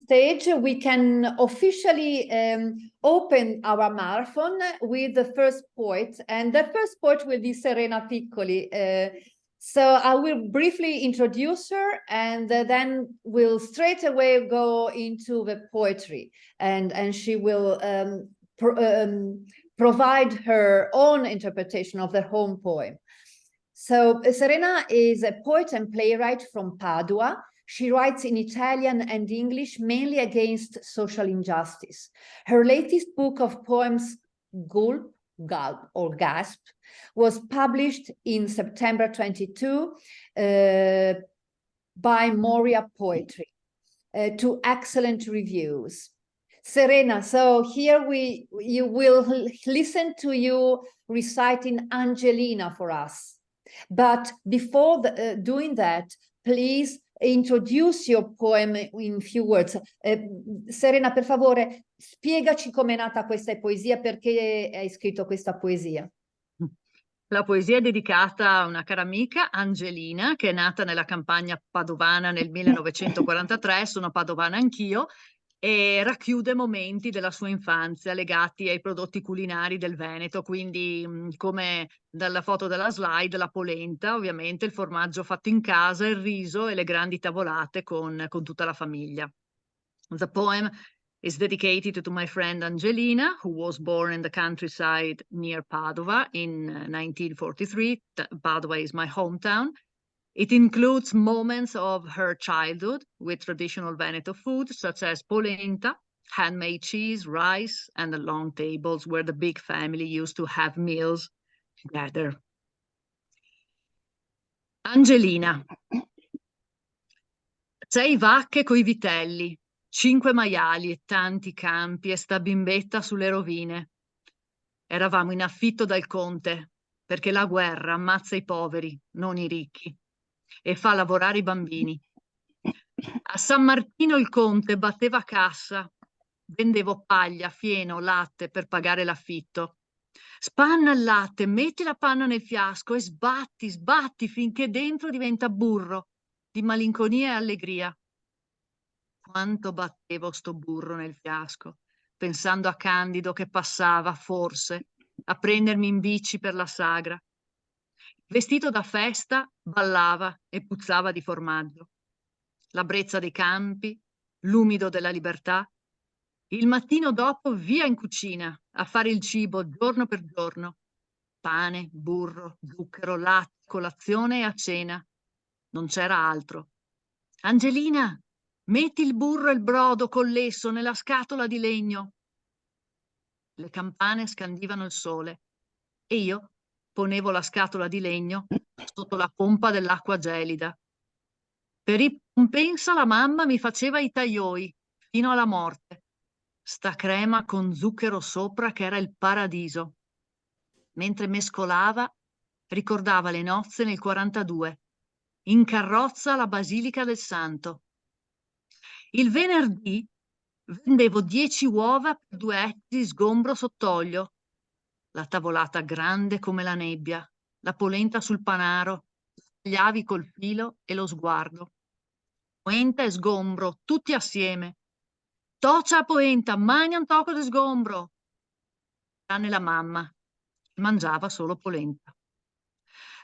stage, we can officially open our marathon with the first poet, and the first poet will be Serena Piccoli. So I will briefly introduce her, and then we'll straight away go into the poetry, and she will provide her own interpretation of the home poem. So Serena is a poet and playwright from Padua. She writes in Italian and English, mainly against social injustice. Her latest book of poems, Gulp, or Gasp, was published in September 22 by Moria Poetry, to excellent reviews. Serena, so here you will listen to you reciting Angelina for us. But before doing that, please introduce your poem in few words. Serena, per favore, spiegaci com'è nata questa poesia, perché hai scritto questa poesia. La poesia è dedicata a una cara amica, Angelina, che è nata nella campagna padovana nel 1943, sono padovana anch'io, e racchiude momenti della sua infanzia legati ai prodotti culinari del Veneto, quindi come dalla foto della slide, la polenta, ovviamente il formaggio fatto in casa, il riso e le grandi tavolate con tutta la famiglia. The poem is dedicated to my friend Angelina, who was born in the countryside near Padova in 1943. Padova is my hometown. It includes moments of her childhood with traditional Veneto food, such as polenta, handmade cheese, rice, and the long tables where the big family used to have meals together. Angelina. 6 vacche coi vitelli, 5 maiali e tanti campi e sta bimbetta sulle rovine. Eravamo in affitto dal conte, perché la guerra ammazza i poveri, non i ricchi, e fa lavorare i bambini. A San Martino il conte batteva cassa, vendevo paglia, fieno, latte per pagare l'affitto. Spanna il latte, metti la panna nel fiasco e sbatti, sbatti finché dentro diventa burro di malinconia e allegria. Quanto battevo sto burro nel fiasco, pensando a Candido che passava, forse, a prendermi in bici per la sagra. Vestito da festa, ballava e puzzava di formaggio. La brezza dei campi, l'umido della libertà. Il mattino dopo via in cucina a fare il cibo giorno per giorno. Pane, burro, zucchero, latte, colazione e a cena. Non c'era altro. Angelina, metti il burro e il brodo con l'esso nella scatola di legno. Le campane scandivano il sole e io ponevo la scatola di legno sotto la pompa dell'acqua gelida. Per ricompensa la mamma mi faceva i taglioi fino alla morte. Sta crema con zucchero sopra che era il paradiso. Mentre mescolava, ricordava le nozze nel 42, in carrozza alla Basilica del Santo. Il venerdì vendevo 10 uova per 2 etti di sgombro sott'olio. La tavolata grande come la nebbia, la polenta sul panaro, tagliavi col filo e lo sguardo. Polenta e sgombro, tutti assieme. Toccia a polenta, mangia un tocco di sgombro. Tranne la mamma, che mangiava solo polenta.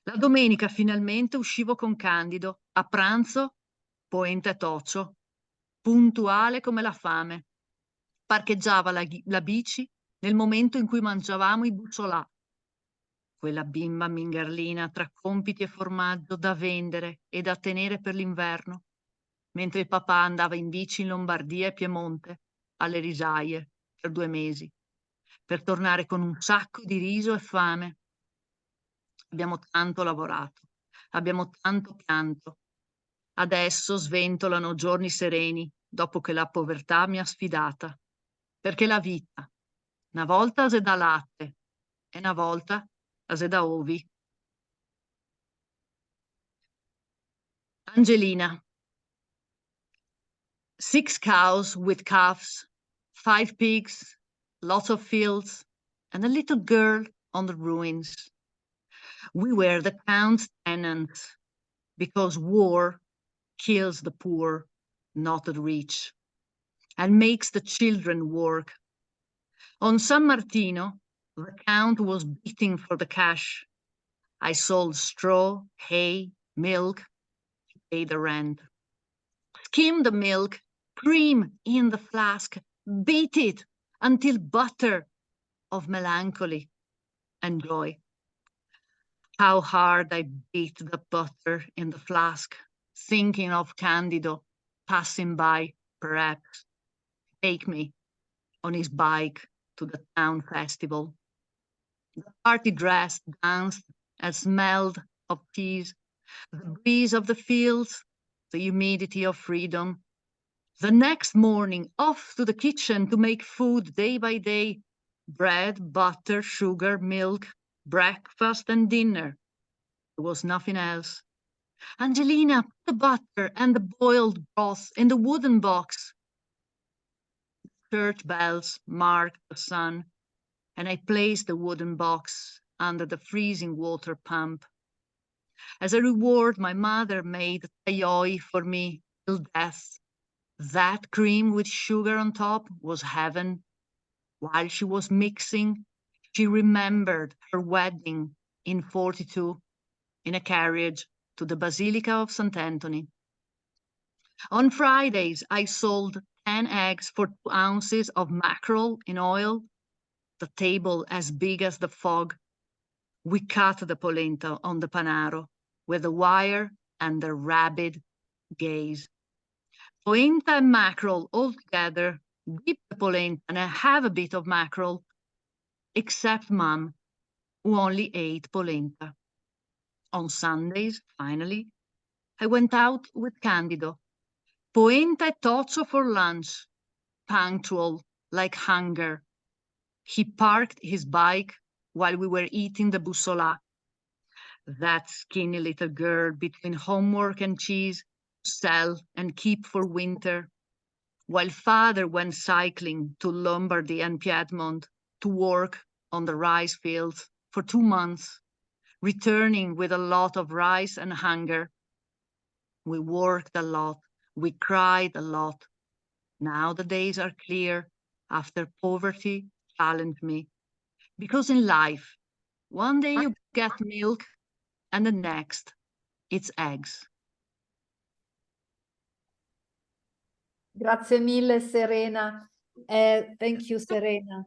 La domenica finalmente uscivo con Candido, a pranzo, polenta e tocio, puntuale come la fame. Parcheggiava la bici nel momento in cui mangiavamo i bucciolà. Quella bimba mingarlina tra compiti e formaggio da vendere e da tenere per l'inverno, mentre il papà andava in bici in Lombardia e Piemonte, alle risaie, per 2 mesi, per tornare con un sacco di riso e fame. Abbiamo tanto lavorato, abbiamo tanto pianto. Adesso sventolano giorni sereni dopo che la povertà mi ha sfidata, perché la vita, una volta se da latte e una volta se da ovi. Angelina. 6 cows with calves, 5 pigs, lots of fields, and a little girl on the ruins. We were the count's tenants, because war kills the poor, not the rich. and makes the children work. On San Martino, the count was beating for the cash. I sold straw, hay, milk, to pay the rent. Skim the milk, cream in the flask, beat it until butter of melancholy and joy. How hard I beat the butter in the flask, thinking of Candido passing by, perhaps, take me on his bike to the town festival. The party dress danced and smelled of cheese, the breeze of the fields, the humidity of freedom. The next morning, off to the kitchen to make food day by day, bread, butter, sugar, milk, breakfast and dinner. There was nothing else. Angelina, put the butter and the boiled broth in the wooden box. Church bells marked the sun, and I placed the wooden box under the freezing water pump. As a reward, my mother made taglioi for me till death. That cream with sugar on top was heaven. While she was mixing, she remembered her wedding in 42 in a carriage to the Basilica of St. Anthony. On Fridays, I sold 10 eggs for 2 ounces of mackerel in oil, the table as big as the fog. We cut the polenta on the panaro with the wire and the rabid gaze. Polenta and mackerel all together, dip the polenta and have a bit of mackerel, except Mum, who only ate polenta. On Sundays, finally, I went out with Candido. Polenta e tozzo for lunch, punctual like hunger. He parked his bike while we were eating the bussola. That skinny little girl between homework and cheese, sell and keep for winter, while father went cycling to Lombardy and Piedmont to work on the rice fields for 2 months, returning with a lot of rice and hunger. We worked a lot, we cried a lot. Now the days are clear after poverty challenged me. Because in life, one day you get milk and the next it's eggs. Grazie mille, Serena. Thank you, Serena.